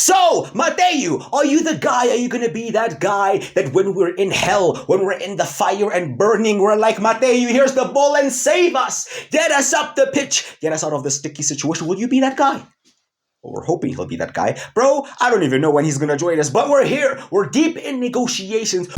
So, Mateo, are you the guy? Are you going to be that guy that when we're in hell, when we're in the fire and burning, we're like, Mateo, here's the ball and save us. Get us up the pitch. Get us out of the sticky situation. Will you be that guy? Well, we're hoping he'll be that guy. Bro, I don't even know when he's going to join us, but we're here. We're deep in negotiations.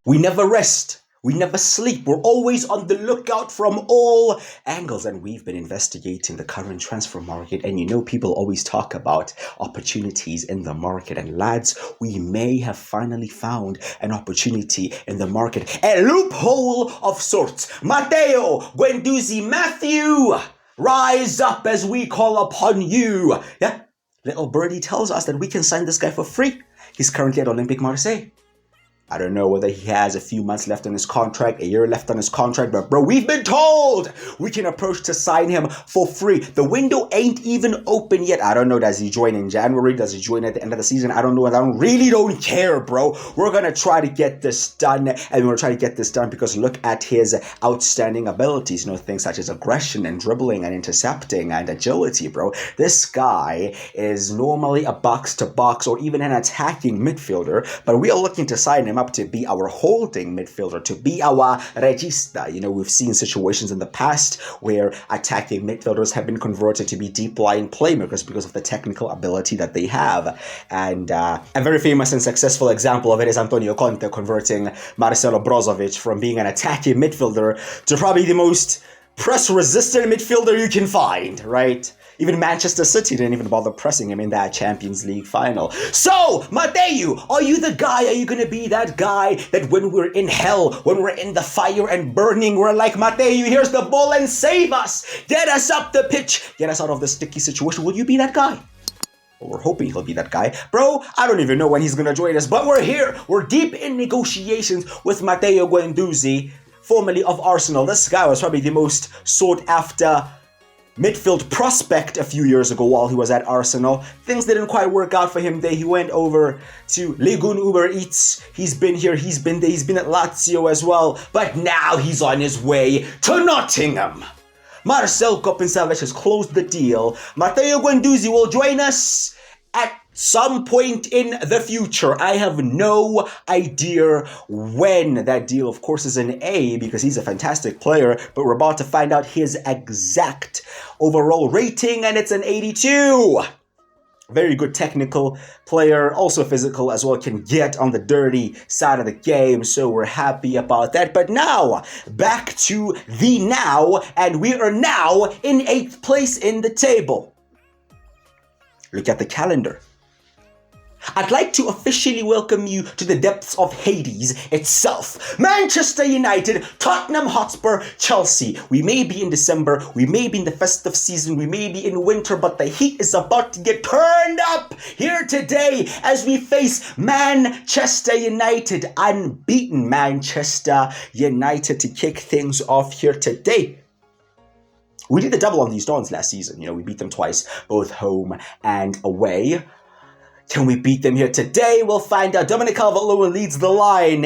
We never rest. We never sleep. We're always on the lookout from all angles. And we've been investigating the current transfer market. And you know, people always talk about opportunities in the market. And lads, we may have finally found an opportunity in the market. A loophole of sorts. Mateo, Guendouzi, Matthew, rise up as we call upon you. Yeah, little birdie tells us that we can sign this guy for free. He's currently at Olympique Marseille. I don't know whether he has a few months left on his contract, a year left on his contract, but bro, we've been told we can approach to sign him for free. The window ain't even open yet. I don't know, does he join in January? Does he join at the end of the season? I don't know. I really don't care, bro. We're going to try to get this done, and we're going to try to get this done because look at his outstanding abilities, you know, things such as aggression and dribbling and intercepting and agility, bro. This guy is normally a box-to-box or even an attacking midfielder, but we are looking to sign him up to be our holding midfielder, to be our regista. You know, we've seen situations in the past where attacking midfielders have been converted to be deep line playmakers because of the technical ability that they have. And a very famous and successful example of it is Antonio Conte converting Marcel Brozovic from being an attacking midfielder to probably the most press-resistant midfielder you can find, right? Even Manchester City didn't even bother pressing him in that Champions League final. So, Mateo, are you the guy? Are you going to be that guy that when we're in hell, when we're in the fire and burning, we're like, Mateo, here's the ball and save us. Get us up the pitch. Get us out of the sticky situation. Will you be that guy? Well, we're hoping he'll be that guy. Bro, I don't even know when he's going to join us, but we're here. We're deep in negotiations with Mateo Guendouzi, formerly of Arsenal. This guy was probably the most sought after midfield prospect a few years ago while he was at Arsenal. Things didn't quite work out for him there. He went over to Ligue Uber Eats. He's been here, he's been there, he's been at Lazio as well. But now he's on his way to Nottingham. Marcel has closed the deal. Mateo Guendouzi will join us at some point in the future. I have no idea when. That deal, of course, is an A because he's a fantastic player, but we're about to find out his exact overall rating, and it's an 82. Very good technical player, also physical as well, can get on the dirty side of the game, so we're happy about that. But now, back to the now, and we are now in 8th place in the table. Look at the calendar. I'd like to officially welcome you to the depths of Hades itself. Manchester United, Tottenham Hotspur, Chelsea. We may be in December, we may be in the festive season, we may be in winter, but the heat is about to get turned up here today as we face Manchester United, unbeaten Manchester United, to kick things off here today. We did the double on these Dons last season. You know, we beat them twice, both home and away. Can we beat them here today? We'll find out. Dominic Calvert-Lewin leads the line.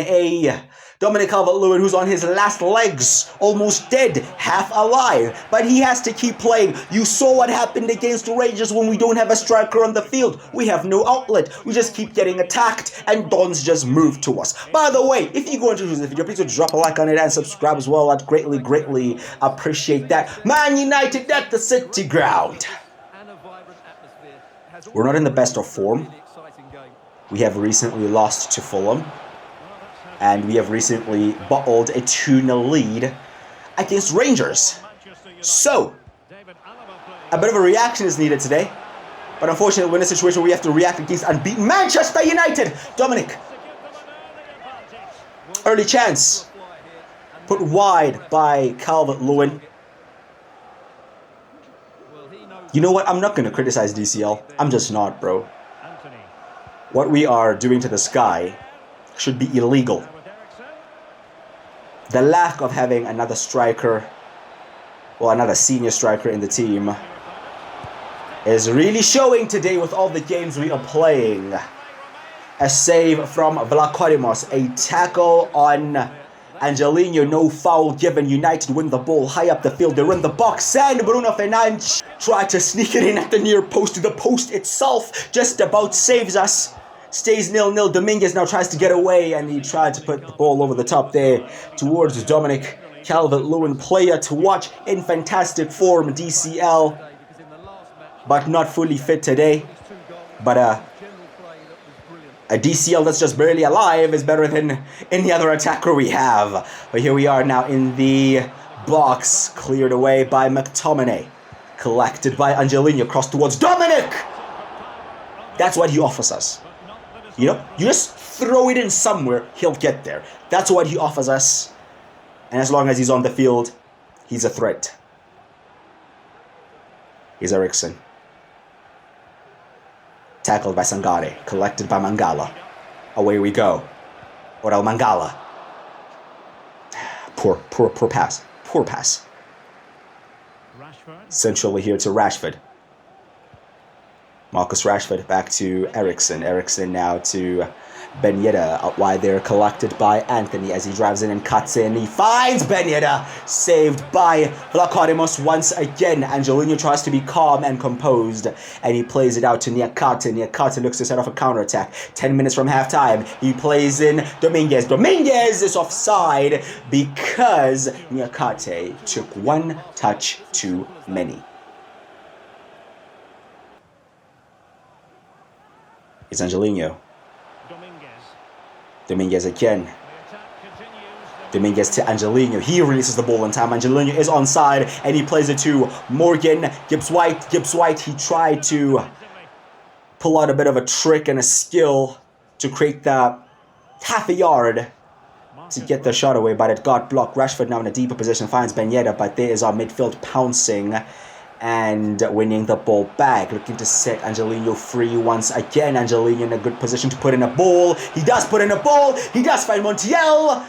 Dominic Calvert-Lewin who's on his last legs, almost dead, half alive. But he has to keep playing. You saw what happened against the Rangers when we don't have a striker on the field. We have no outlet. We just keep getting attacked and Dons just move to us. By the way, if you go into this video, please drop a like on it and subscribe as well. I'd greatly appreciate that. Man United at the City Ground. We're not in the best of form. We have recently lost to Fulham. And we have recently bottled a 2-0 lead against Rangers. So, a bit of a reaction is needed today. But unfortunately, we're in a situation where we have to react against unbeaten Manchester United. Dominic. Early chance. Put wide by Calvert-Lewin. You know what? I'm not going to criticize DCL. I'm just not, bro. What we are doing to this guy should be illegal. The lack of having another striker, well, another senior striker in the team, is really showing today with all the games we are playing. A save from Vlachodimos, a tackle on Angelino, no foul given. United win the ball high up the field. They're in the box and Bruno Fernandes tried to sneak it in at the near post. The post itself just about saves us. Stays 0-0. Dominguez now tries to get away and he tried to put the ball over the top there towards Dominic Calvert-Lewin. Player to watch in fantastic form, DCL, but not fully fit today. But a DCL that's just barely alive is better than any other attacker we have. But here we are now in the box, cleared away by McTominay, collected by Angelino, crossed towards Dominic. That's what he offers us. You know, you just throw it in somewhere, he'll get there. That's what he offers us. And as long as he's on the field, he's a threat. Here's Eriksen. Tackled by Sangare, collected by Mangala. Away we go. Oral Mangala. Poor pass. Poor pass. Centrally here to Rashford. Marcus Rashford back to Eriksen. Eriksen now to Ben Yedder, up wide there, collected by Anthony as he drives in and cuts in. He finds Ben Yedder, saved by Vlachodimos once again. Angelino tries to be calm and composed, and he plays it out to Niakate. Niakate looks to set off a counterattack. 10 minutes from halftime, he plays in Dominguez. Dominguez is offside because Niakate took one touch too many. It's Angelino. Dominguez again. Dominguez to Angelino. He releases the ball in time. Angelino is onside and he plays it to Morgan. Gibbs-White. Gibbs-White, he tried to pull out a bit of a trick and a skill to create the half a yard to get the shot away, but it got blocked. Rashford now in a deeper position finds Ben Yedder, but there is our midfield pouncing and winning the ball back, looking to set Angelino free once again. Angelino in a good position to put in a ball. He does put in a ball. He does find Montiel.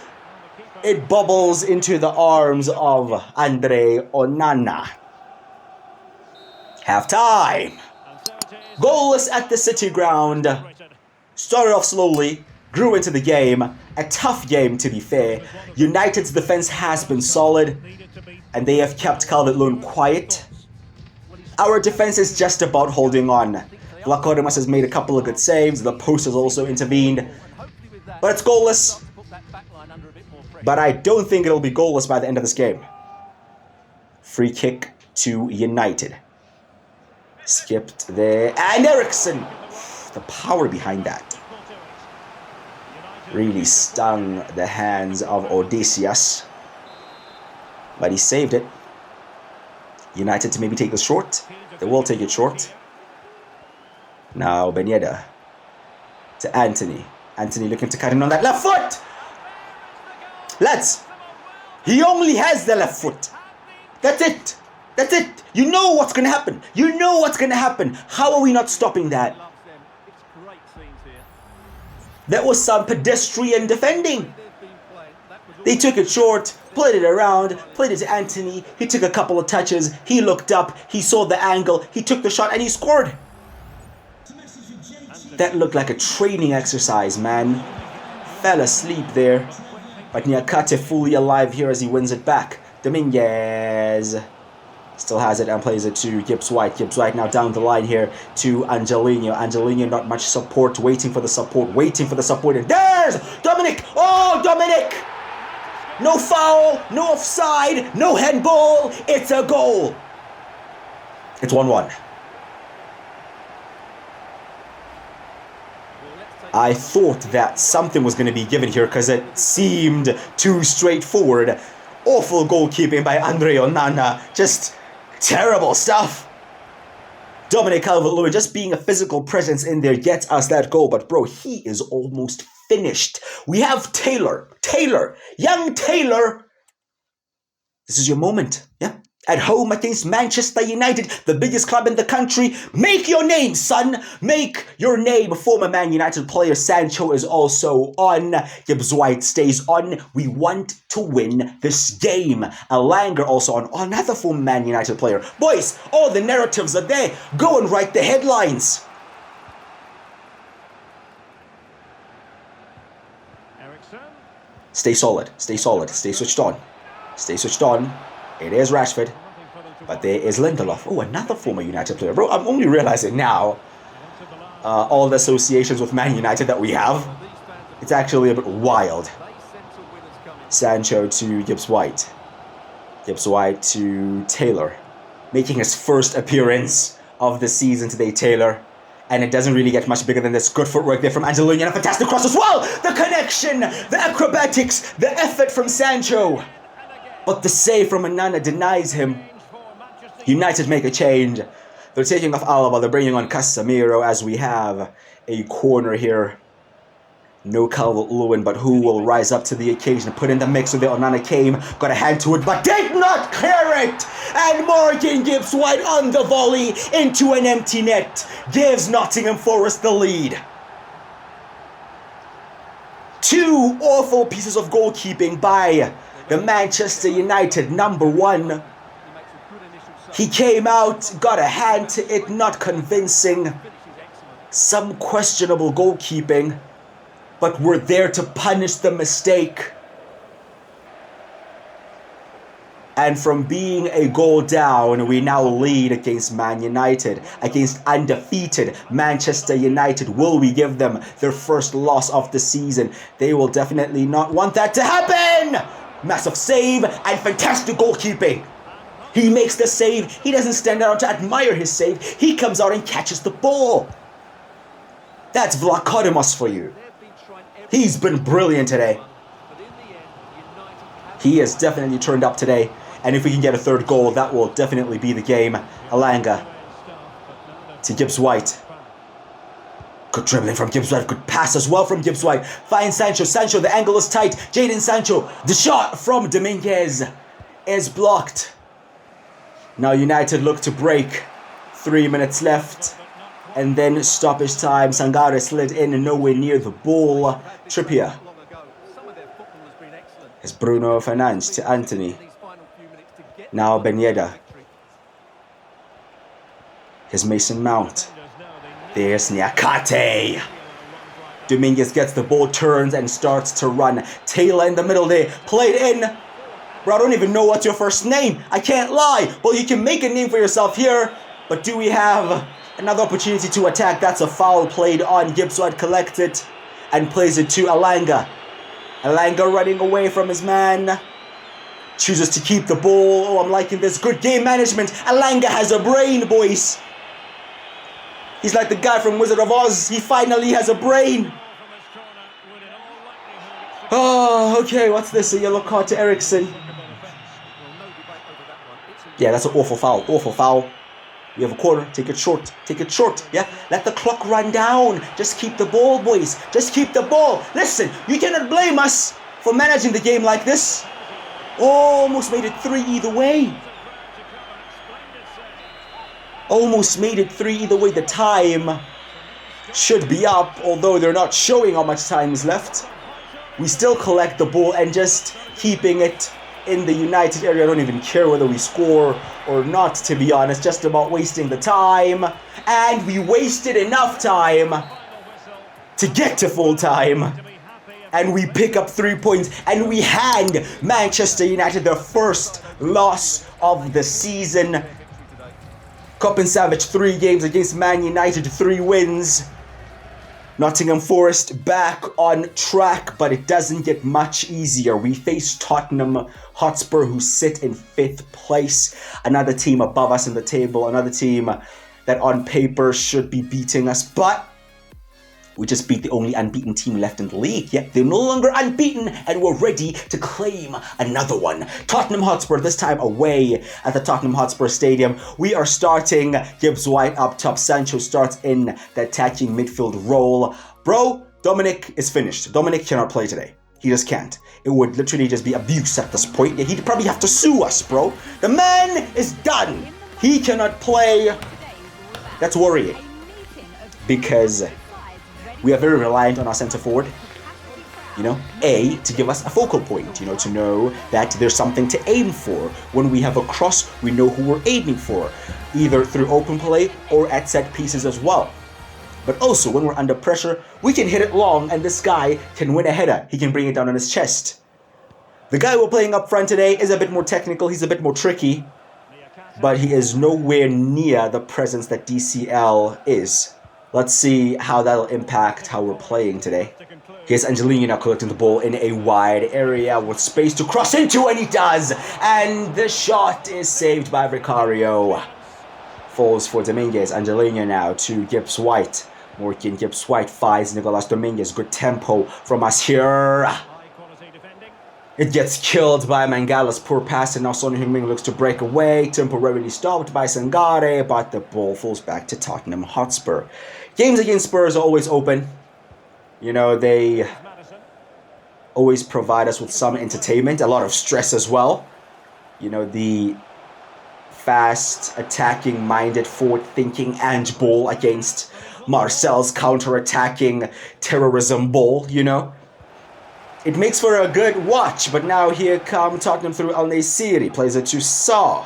It bubbles into the arms of Andre Onana. Half time. Goalless at the City ground. Started off slowly, grew into the game. A tough game, to be fair. United's defense has been solid, and they have kept Calvert-Lewin quiet. Our defense is just about holding on. Vlachodimos has made a couple of good saves. The post has also intervened. But it's goalless. But I don't think it'll be goalless by the end of this game. Free kick to United. Skipped there. And Eriksen! The power behind that really stung the hands of Odysseus. But he saved it. United to maybe take this short. They will take it short. Now Ben Yedder to Anthony. Anthony looking to cut in on that left foot. Lads, he only has the left foot. That's it. That's it. You know what's going to happen. You know what's going to happen. How are we not stopping that? That was some pedestrian defending. They took it short, played it around, played it to Anthony. He took a couple of touches. He looked up. He saw the angle. He took the shot and he scored. That looked like a training exercise, man. Fell asleep there. But Niakate fully alive here as he wins it back. Dominguez still has it and plays it to Gibbs-White. Gibbs-White now down the line here to Angelino. Angelino not much support, waiting for the support. And there's Dominic! Oh, Dominic! No foul, no offside, no handball. It's a goal. It's 1-1. I thought that something was going to be given here because it seemed too straightforward. Awful goalkeeping by Andre Onana. Just terrible stuff. Dominic Calvert-Lewin just being a physical presence in there gets us that goal. But bro, he is almost finished. We have Taylor, young Taylor. This is your moment, yeah? At home against Manchester United, the biggest club in the country. Make your name, son. Make your name. Former Man United player Sancho is also on. Gibbs-White stays on. We want to win this game. Alanger also on. Another former Man United player. Boys, all the narratives are there. Go and write the headlines. Stay solid. Stay solid. Stay switched on. Stay switched on. It is Rashford. But there is Lindelof. Oh, another former United player. Bro, I'm only realizing now all the associations with Man United that we have. It's actually a bit wild. Sancho to Gibbs-White. Gibbs-White to Taylor. Making his first appearance of the season today, Taylor. And it doesn't really get much bigger than this. Good footwork there from Angelo and a fantastic cross as well. The connection, the acrobatics, the effort from Sancho. But the save from Onana denies him. United make a change. They're taking off Alaba. They're bringing on Casemiro as we have a corner here. No Calvert-Lewin, but who will rise up to the occasion? Put in the mix with it. Onana came, got a hand to it, but did not clear it. And Morgan Gibbs-White on the volley into an empty net gives Nottingham Forest the lead. Two awful pieces of goalkeeping by the Manchester United number one. He came out, got a hand to it, not convincing. Some questionable goalkeeping. But we're there to punish the mistake. And from being a goal down, we now lead against Man United, against undefeated Manchester United. Will we give them their first loss of the season? They will definitely not want that to happen. Massive save and fantastic goalkeeping. He makes the save. He doesn't stand out to admire his save. He comes out and catches the ball. That's Vlachodimos for you. He's been brilliant today. He has definitely turned up today. And if we can get a third goal, that will definitely be the game. Alanga to Gibbs-White. Good dribbling from Gibbs-White. Good pass as well from Gibbs-White. Finds Sancho. Sancho, the angle is tight. Jadon Sancho. The shot from Dominguez is blocked. Now United look to break. 3 minutes left. And then stoppage time. Sangare slid in and nowhere near the ball. Trippier. It's Bruno Fernandes to Anthony. Now Ben Yedder. Here's Mason Mount. There's Niakate. Dominguez gets the ball, turns and starts to run. Taylor in the middle there. Played in. Bro, I don't even know what's your first name. I can't lie. Well, you can make a name for yourself here. But do we have another opportunity to attack? That's a foul played on. Gibbs-White collects it and plays it to Alanga. Alanga running away from his man. Chooses to keep the ball. Oh, I'm liking this. Good game management. Alanga has a brain, boys. He's like the guy from Wizard of Oz. He finally has a brain. Oh, okay. What's this? A yellow card to Eriksson. Yeah, that's an awful foul. Awful foul. We have a corner. Take it short. Take it short. Yeah. Let the clock run down. Just keep the ball, boys. Just keep the ball. Listen, you cannot blame us for managing the game like this. Almost made it 3 either way. Almost made it 3 either way. The time should be up, although they're not showing how much time is left. We still collect the ball and just keeping it in the United area. I don't even care whether we score or not, to be honest. Just about wasting the time. And we wasted enough time to get to full time. And we pick up 3 points. And we hand Manchester United their first loss of the season. Cup and Savage, 3 games against Man United, 3 wins. Nottingham Forest back on track, but it doesn't get much easier. We face Tottenham Hotspur, who sit in 5th place. Another team above us in the table. Another team that on paper should be beating us, but we just beat the only unbeaten team left in the league. Yet they're no longer unbeaten, and we're ready to claim another one. Tottenham Hotspur, this time away at the Tottenham Hotspur Stadium. We are starting Gibbs-White up top. Sancho starts in the attacking midfield role. Bro, Dominic is finished. Dominic cannot play today. He just can't. It would literally just be abuse at this point. Yeah, he'd probably have to sue us, bro. The man is done. He cannot play. That's worrying. Because we are very reliant on our centre forward, to give us a focal point, to know that there's something to aim for. When we have a cross, we know who we're aiming for, either through open play or at set pieces as well. But also, when we're under pressure, we can hit it long and this guy can win a header. He can bring it down on his chest. The guy we're playing up front today is a bit more technical, he's a bit more tricky, but he is nowhere near the presence that DCL is. Let's see how that'll impact how we're playing today. Here's Angelino now collecting the ball in a wide area with space to cross into, and he does! And the shot is saved by Vicario. Falls for Dominguez. Angelino now to Gibbs-White. Working Gibbs-White finds Nicolas Dominguez. Good tempo from us here. It gets killed by Mangala's poor pass, and now Son Heung-min looks to break away. Temporarily stopped by Sangare, but the ball falls back to Tottenham Hotspur. Games against Spurs are always open. You know, they always provide us with some entertainment, a lot of stress as well. You know, the fast, attacking, minded, forward-thinking Ange ball against Marcel's counter-attacking terrorism ball, you know. It makes for a good watch, but now here come Tottenham through El-Nesyri. Plays it to Saw.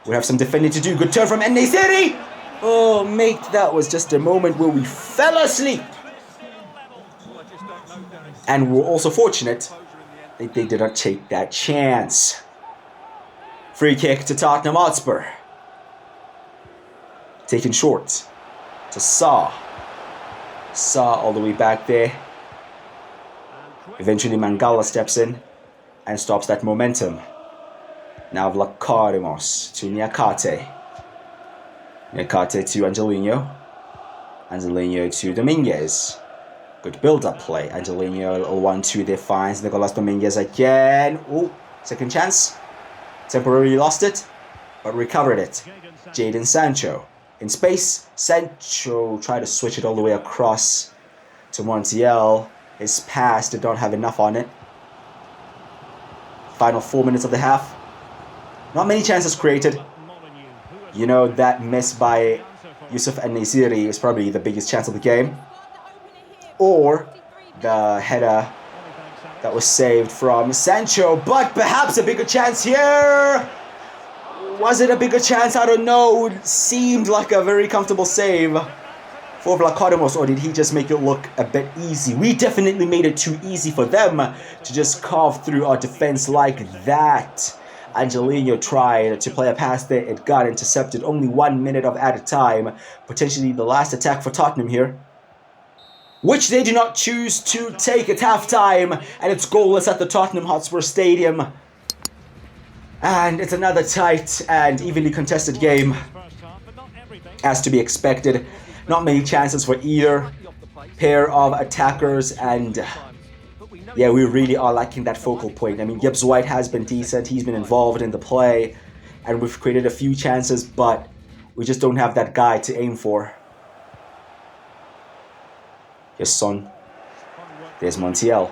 We have some defending to do. Good turn from El-Nesyri. Oh, mate, that was just a moment where we fell asleep. And we're also fortunate that they did not take that chance. Free kick to Tottenham Hotspur. Taken short to Saw. Saw all the way back there. Eventually Mangala steps in and stops that momentum. Now Vlachodimos to Niakate. Niakate to Angelino. Angelino to Dominguez. Good build-up play. Angelino, a little 1-2 there, finds Nicolas Dominguez again. Ooh, second chance. Temporarily lost it, but recovered it. Jadon Sancho. In space, Sancho tried to switch it all the way across to Marcel. His pass did not have enough on it. Final 4 minutes of the half. Not many chances created. You know, that miss by Yusuf El-Nesyri is probably the biggest chance of the game. Or the header that was saved from Sancho. But perhaps a bigger chance here. Was it a bigger chance? I don't know. It seemed like a very comfortable save for Vlachodimos, or did he just make it look a bit easy? We definitely made it too easy for them to just carve through our defense like that. Angelino tried to play a pass there. It got intercepted. Only 1 minute of added time. Potentially the last attack for Tottenham here, which they do not choose to take at halftime. And it's goalless at the Tottenham Hotspur Stadium. And it's another tight and evenly contested game, as to be expected. Not many chances for either pair of attackers, and yeah, we really are lacking that focal point. I mean, Gibbs-White has been decent, he's been involved in the play, and we've created a few chances, but we just don't have that guy to aim for. Here's Son. There's Marcel.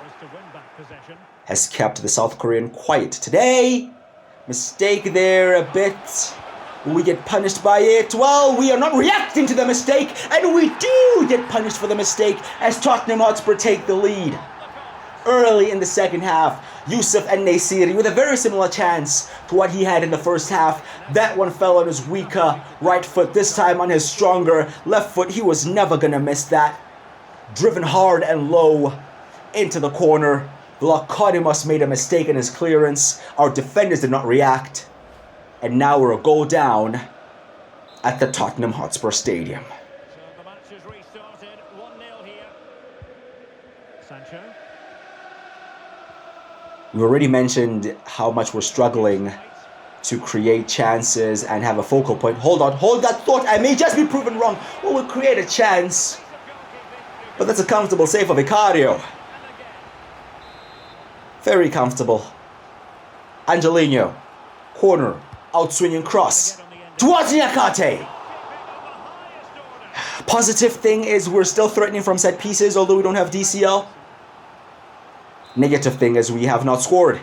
Has kept the South Korean quiet today. Mistake there a bit. We get punished by it. Well, we are not reacting to the mistake, and we do get punished for the mistake as Tottenham Hotspur take the lead. Early in the second half, Yusuf El-Nesyri with a very similar chance to what he had in the first half. That one fell on his weaker right foot, this time on his stronger left foot. He was never going to miss that. Driven hard and low into the corner. Vlachodimos made a mistake in his clearance. Our defenders did not react. And now we're a goal down at the Tottenham Hotspur Stadium. So the match has restarted. 1-0 here. Sancho. We already mentioned how much we're struggling to create chances and have a focal point. Hold on, hold that thought. I may just be proven wrong. Well, we'll create a chance. But that's a comfortable save for Vicario. Very comfortable. Angelino. Corner. Outswinging cross. Towards Niakate. Positive thing is we're still threatening from set pieces, although we don't have DCL. Negative thing is we have not scored.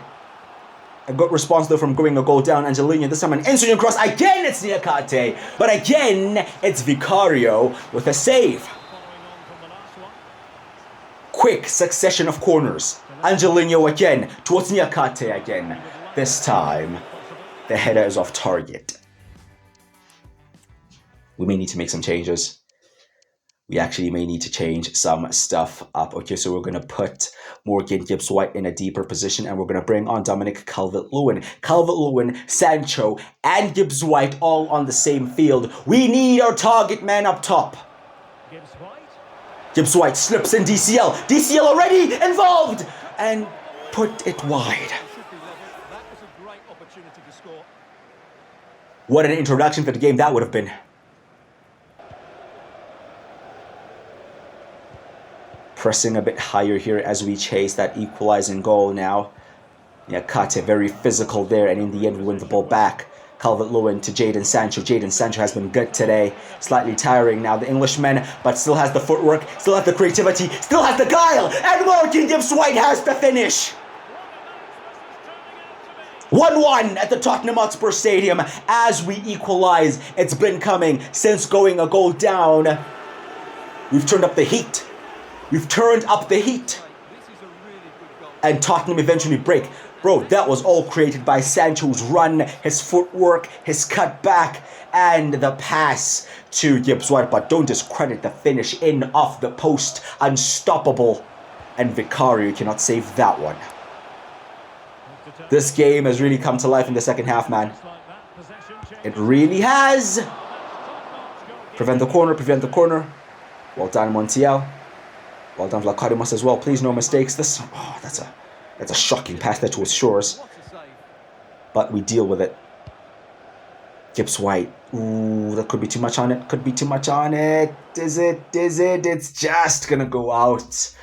A good response though from going a goal down. Angelino, this time an inswinging cross. Again it's Niakate. But again it's Vicario with a save. Quick succession of corners. Angelino again towards Niakate again. This time the header is off target. We may need to make some changes. We actually may need to change some stuff up. Okay, so we're going to put Morgan Gibbs-White in a deeper position, and we're going to bring on Dominic Calvert-Lewin. Calvert-Lewin, Sancho, and Gibbs-White all on the same field. We need our target man up top. Gibbs-White slips in DCL. DCL already involved! And put it wide. What an introduction for the game that would have been. Pressing a bit higher here as we chase that equalizing goal now. Yeah, Kate very physical there, and in the end we win the ball back. Calvert-Lewin to Jadon Sancho. Jadon Sancho has been good today. Slightly tiring now, the Englishman, but still has the footwork, still has the creativity, still has the guile, and Morgan Gibbs-White has the finish. 1-1 at the Tottenham Hotspur Stadium as we equalize. It's been coming since going a goal down. We've turned up the heat. We've turned up the heat. And Tottenham eventually break. Bro, that was all created by Sancho's run, his footwork, his cutback, and the pass to Gibbs-White. But don't discredit the finish in off the post. Unstoppable. And Vicario cannot save that one. This game has really come to life in the second half, man. It really has. Prevent the corner, prevent the corner. Well done, Montiel. Well done, Vlachodimos as well. Please, no mistakes. This, oh, that's a shocking pass there towards Shores. But we deal with it. Gibbs-White. Ooh, that could be too much on it. Could be too much on it. Is it? Is it? It's just gonna go out.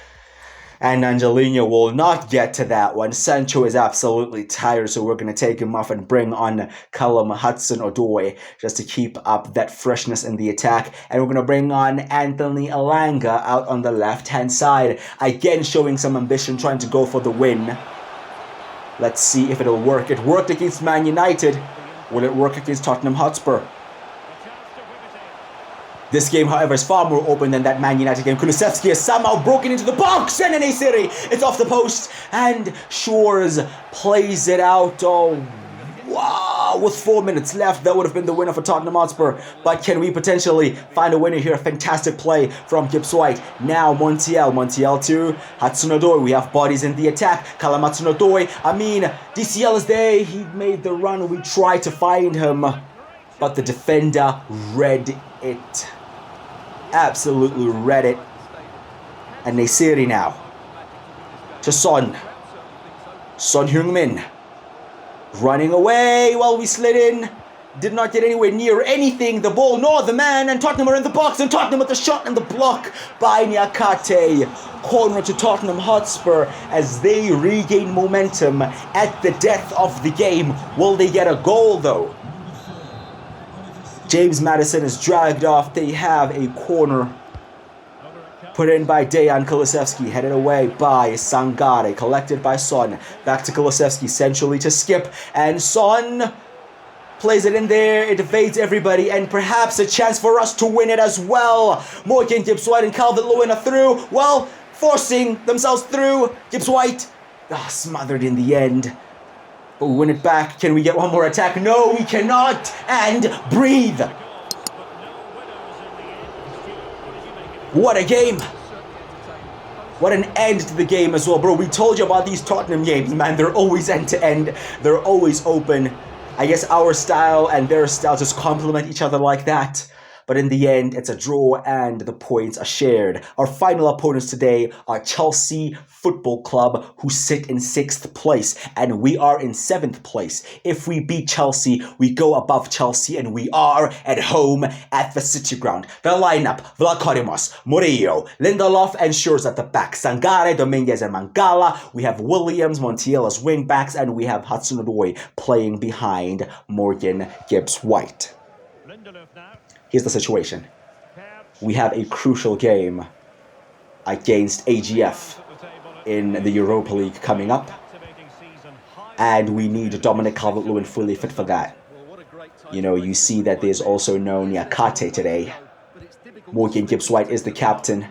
And Angelino will not get to that one. Sancho is absolutely tired, so we're going to take him off and bring on Callum Hudson-Odoi just to keep up that freshness in the attack. And we're going to bring on Anthony Elanga out on the left-hand side. Again, showing some ambition, trying to go for the win. Let's see if it'll work. It worked against Man United. Will it work against Tottenham Hotspur? This game, however, is far more open than that Man United game. Kulusevski has somehow broken into the box, and Eafc, it's off the post, and Shores plays it out. Oh, wow, with 4 minutes left, that would have been the winner for Tottenham Hotspur. But can we potentially find a winner here? Fantastic play from Gibbs-White. Now Montiel to Hudson-Odoi. We have bodies in the attack. Callum Hudson-Odoi. I mean, DCL is there. He made the run. We tried to find him, but the defender read it. Absolutely read it. And Eafc now to Son Heung-min running away while we slid in. Did not get anywhere near anything, the ball nor the man, and Tottenham are in the box, and Tottenham with the shot and the block by Niakate. Corner to Tottenham Hotspur as they regain momentum at the death of the game. Will they get a goal though? James Maddison is dragged off. They have a corner put in by Dejan Kulusevski, headed away by Sangare, collected by Son. Back to Kulusevski, centrally to Skip, and Son plays it in there. It evades everybody, and perhaps a chance for us to win it as well. Morgan Gibbs-White and Calvert-Lewin are through. Well, forcing themselves through. Gibbs-White smothered in the end. But we win it back. Can we get one more attack? No, we cannot. And breathe. What a game. What an end to the game as well, bro. We told you about these Tottenham games, man. They're always end-to-end. They're always open. I guess our style and their style just complement each other like that. But in the end, it's a draw and the points are shared. Our final opponents today are Chelsea Football Club, who sit in 6th place, and we are in 7th place. If we beat Chelsea, we go above Chelsea, and we are at home at the City Ground. The lineup: Vlachodimos, Murillo, Lindelof, and Shores at the back. Sangare, Dominguez, and Mangala. We have Williams, Montiel as wing backs, and we have Hudson-Odoi playing behind Morgan Gibbs-White. Here's the situation. We have a crucial game against AGF in the Europa League coming up, and we need Dominic Calvert-Lewin fully fit for that. You know, you see that there's also no Niakate today. Morgan Gibbs-White is the captain,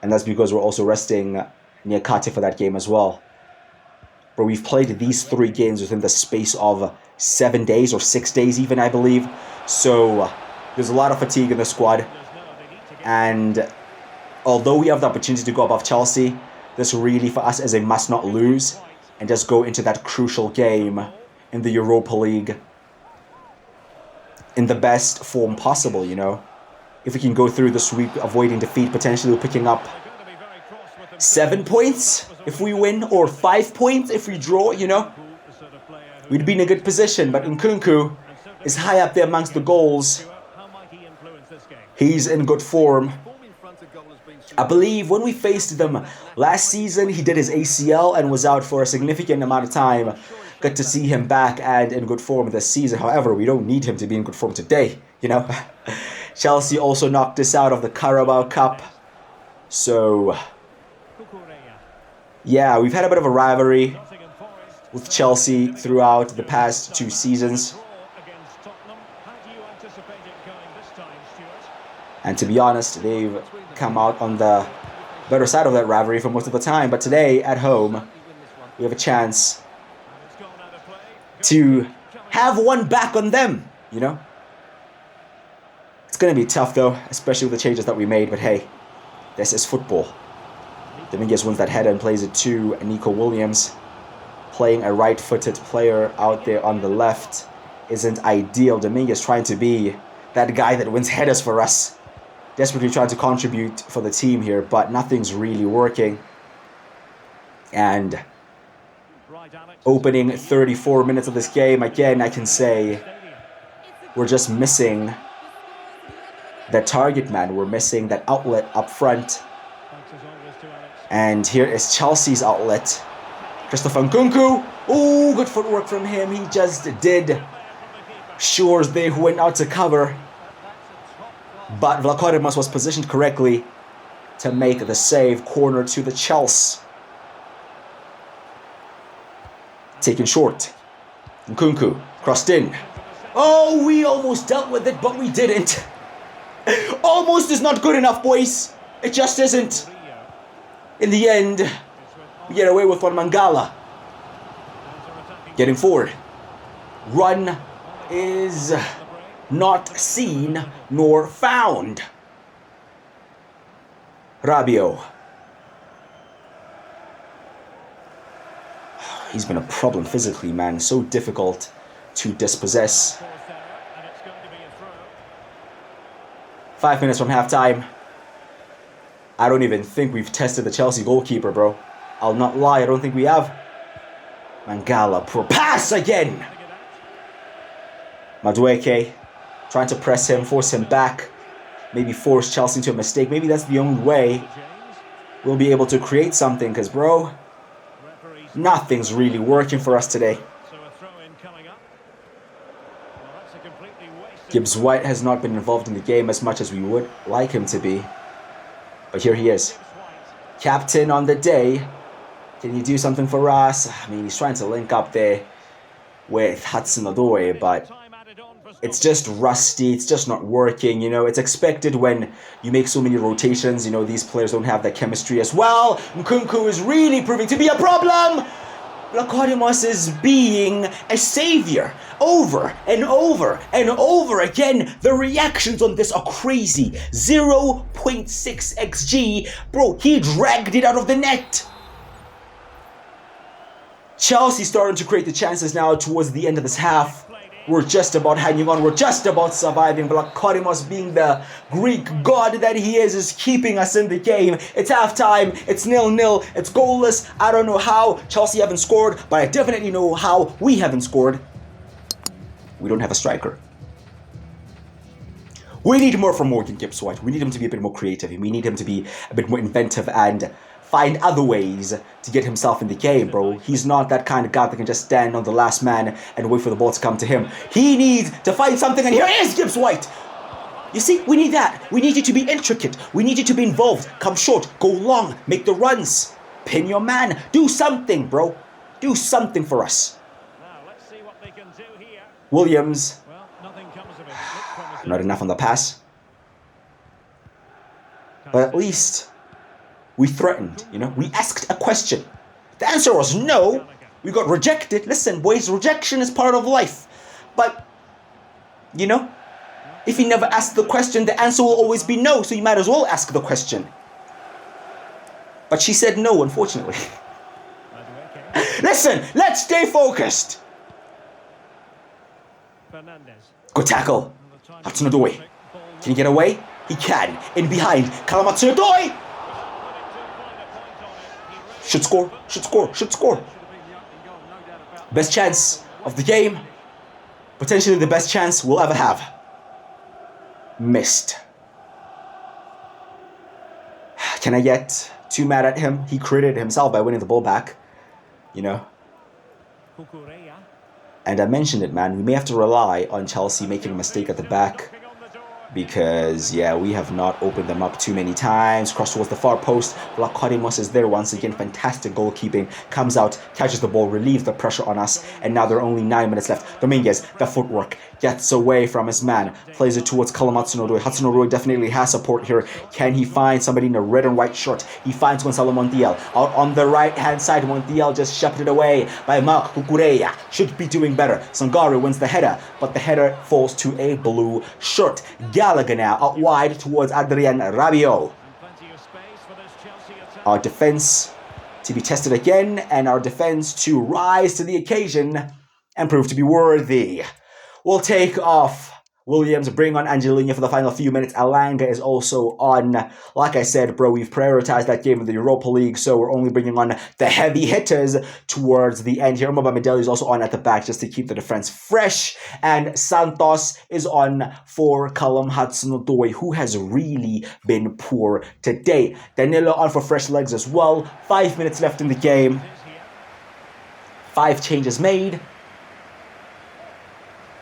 and that's because we're also resting Niakate for that game as well. But we've played these 3 games within the space of 7 days or 6 days even, I believe. So there's a lot of fatigue in the squad. And although we have the opportunity to go above Chelsea, this really for us is a must not lose and just go into that crucial game in the Europa League in the best form possible, you know. If we can go through this week avoiding defeat, potentially picking up 7 points if we win, or 5 points if we draw, you know. We'd be in a good position, but Nkunku is high up there amongst the goals. He's in good form. I believe when we faced them last season, he did his ACL and was out for a significant amount of time. Good to see him back and in good form this season. However, we don't need him to be in good form today, you know. Chelsea also knocked us out of the Carabao Cup. So, yeah, we've had a bit of a rivalry with Chelsea throughout the past 2 seasons. And to be honest, they've come out on the better side of that rivalry for most of the time. But today, at home, we have a chance to have one back on them, you know. It's going to be tough, though, especially with the changes that we made. But hey, this is football. Dominguez wins that header and plays it to Nico Williams. Playing a right-footed player out there on the left isn't ideal. Dominguez trying to be that guy that wins headers for us. Desperately trying to contribute for the team here, but nothing's really working. And opening 34 minutes of this game, again, I can say we're just missing that target man. We're missing that outlet up front. And here is Chelsea's outlet. Christopher Nkunku. Oh, good footwork from him. He just did. Shores there who went out to cover. But Vlachodimos was positioned correctly to make the save. Corner to the Chelsea. Taken short. Nkunku crossed in. Oh, we almost dealt with it, but we didn't. Almost is not good enough, boys. It just isn't. In the end, we get away with one. Mangala getting forward. Run is not seen nor found. Rabiot. He's been a problem physically, man. So difficult to dispossess. 5 minutes from halftime. I don't even think we've tested the Chelsea goalkeeper, bro. I'll not lie, I don't think we have. Mangala, poor pass again. Madueke trying to press him, force him back. Maybe force Chelsea into a mistake. Maybe that's the only way we'll be able to create something. Because, bro, nothing's really working for us today. Gibbs White has not been involved in the game as much as we would like him to be. But here he is. Captain on the day. Can you do something for us? I mean, he's trying to link up there with Hudson-Odoi, but it's just rusty. It's just not working. You know, it's expected when you make so many rotations. You know, these players don't have that chemistry as well. Nkunku is really proving to be a problem. Vlachodimos is being a savior over and over and over again. The reactions on this are crazy. 0.6 XG. Bro, he dragged it out of the net. Chelsea starting to create the chances now towards the end of this half. We're just about hanging on. We're just about surviving. Vlachodimos, being the Greek god that he is keeping us in the game. It's halftime. It's 0-0. It's goalless. I don't know how Chelsea haven't scored, but I definitely know how we haven't scored. We don't have a striker. We need more from Morgan Gibbs White. We need him to be a bit more creative. We need him to be a bit more inventive and find other ways to get himself in the game, bro. He's not that kind of guy that can just stand on the last man and wait for the ball to come to him. He needs to find something, and here is Gibbs White. You see, we need that. We need you to be intricate. We need you to be involved. Come short, go long, make the runs. Pin your man. Do something, bro. Do something for us. Now, let's see what they can do here. Williams. Well, nothing comes of it. Not enough on the pass. But at least we threatened, you know. We asked a question. The answer was no. We got rejected. Listen, boys, rejection is part of life. But, you know, If you never ask the question, the answer will always be no, so you might as well ask the question. But she said no, unfortunately. Listen, let's stay focused. Good tackle. Hudson-Odoi. Can he get away? He can. In behind. Callum Hudson-Odoi. Should score. Should score. Should score. Best chance of the game. Potentially the best chance we'll ever have. Missed. Can I get too mad at him? He created it himself by winning the ball back. You know. And I mentioned it, man. We may have to rely on Chelsea making a mistake at the back. Because, yeah, we have not opened them up too many times. Cross towards the far post. Vlachodimos is there once again. Fantastic goalkeeping. Comes out, catches the ball, relieves the pressure on us. And now there are only 9 minutes left. Dominguez, the footwork, gets away from his man. Plays it towards Callum Hudson-Odoi. Hudson-Odoi definitely has support here. Can he find somebody in a red and white shirt? He finds Gonzalo Montiel. Out on the right-hand side, Montiel just shepherded away by Marc Cucurella. Should be doing better. Sangare wins the header, but the header falls to a blue shirt. Gallagher now out wide towards Adrien Rabiot. Our defense to be tested again, and our defense to rise to the occasion and prove to be worthy. We'll take off Williams, bring on Angelino for the final few minutes. Alanga is also on. Like I said, bro, we've prioritized that game in the Europa League, so we're only bringing on the heavy hitters towards the end here. Mbaba Medeli is also on at the back just to keep the defense fresh. And Santos is on for Callum Hudson-Odoi, who has really been poor today. Danilo on for fresh legs as well. 5 minutes left in the game. 5 changes made.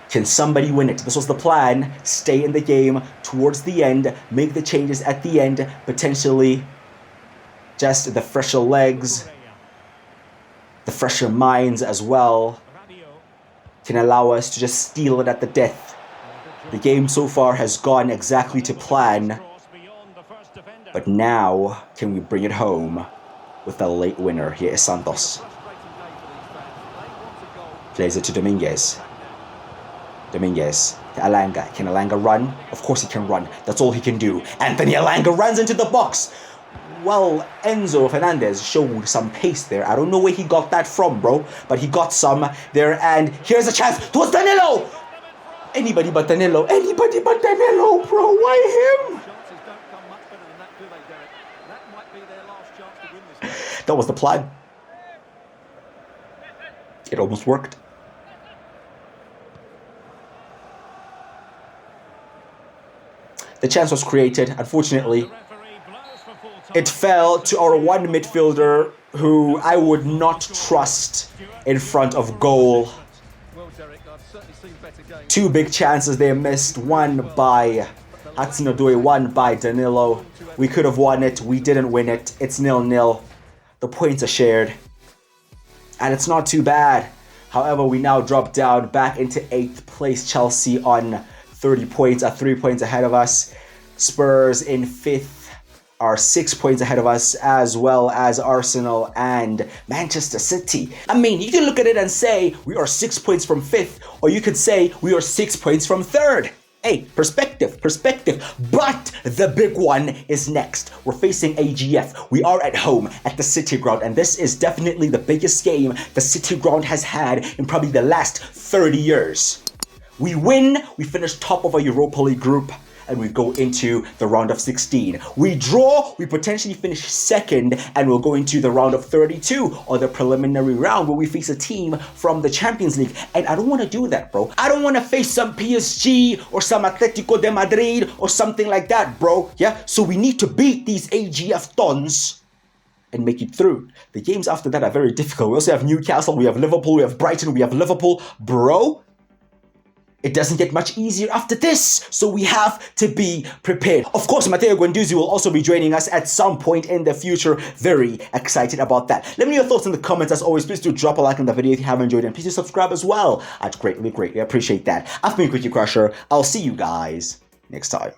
Can somebody win it? This was the plan. Stay in the game towards the end. Make the changes at the end. Potentially just the fresher legs. The fresher minds as well. Can allow us to just steal it at the death. The game so far has gone exactly to plan. But now, can we bring it home with a late winner? Here is Santos. Plays it to Dominguez. Dominguez to Alanga. Can Alanga run? Of course he can run. That's all he can do. Anthony Alanga runs into the box. Well, Enzo Fernandez showed some pace there. I don't know where he got that from, bro. But he got some there. And here's a chance towards Danilo. Anybody but Danilo. Anybody but Danilo, bro. Why him? That was the plan. It almost worked. The chance was created. Unfortunately, it fell to our one midfielder who I would not trust in front of goal. 2 big chances they missed. One by Hudson-Odoi, one by Danilo. We could have won it. We didn't win it. It's 0-0. The points are shared. And it's not too bad. However, we now drop down back into 8th place. Chelsea on 30 points, are 3 points ahead of us. Spurs in 5th are 6 points ahead of us, as well as Arsenal and Manchester City. I mean, you can look at it and say we are 6 points from 5th, or you could say we are 6 points from 3rd. Hey, perspective. But the big one is next. We're facing AGF. We are at home at the City Ground, and this is definitely the biggest game the City Ground has had in probably the last 30 years. We win, we finish top of our Europa League group, and we go into the round of 16. We draw, we potentially finish 2nd, and we'll go into the round of 32, or the preliminary round, where we face a team from the Champions League. And I don't want to do that, bro. I don't want to face some PSG or some Atletico de Madrid or something like that, bro. Yeah, so we need to beat these AGF Dons and make it through. The games after that are very difficult. We also have Newcastle, we have Liverpool, we have Brighton, we have Liverpool. Bro, it doesn't get much easier after this, so we have to be prepared. Of course, Matteo Guendouzi will also be joining us at some point in the future. Very excited about that. Let me know your thoughts in the comments. As always, please do drop a like on the video if you haven't enjoyed it, and please do subscribe as well. I'd greatly appreciate that. I've been Quickie Crusher. I'll see you guys next time.